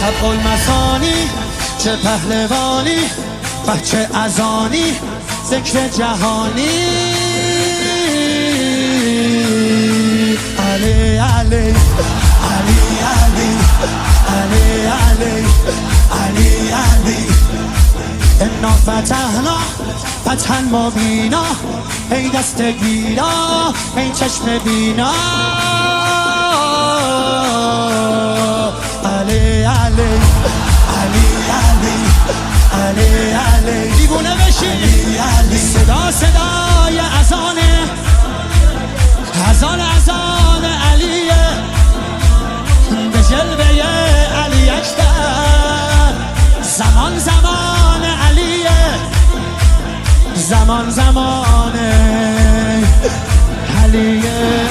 طبع المثانی چه پهلوانی، بچه ازانی ذکر جهانی. علی علی علی علی علی علی علی علی انا فتحنا فتحا مبینا، ای دست گیرا ای چشم بینا. علی علی علی علی علی علی دیوونه بشی. صدا صدای اذانه، اذان علیه، به جلوه علی اکبر. زمان زمان علیه، زمان زمان علیه.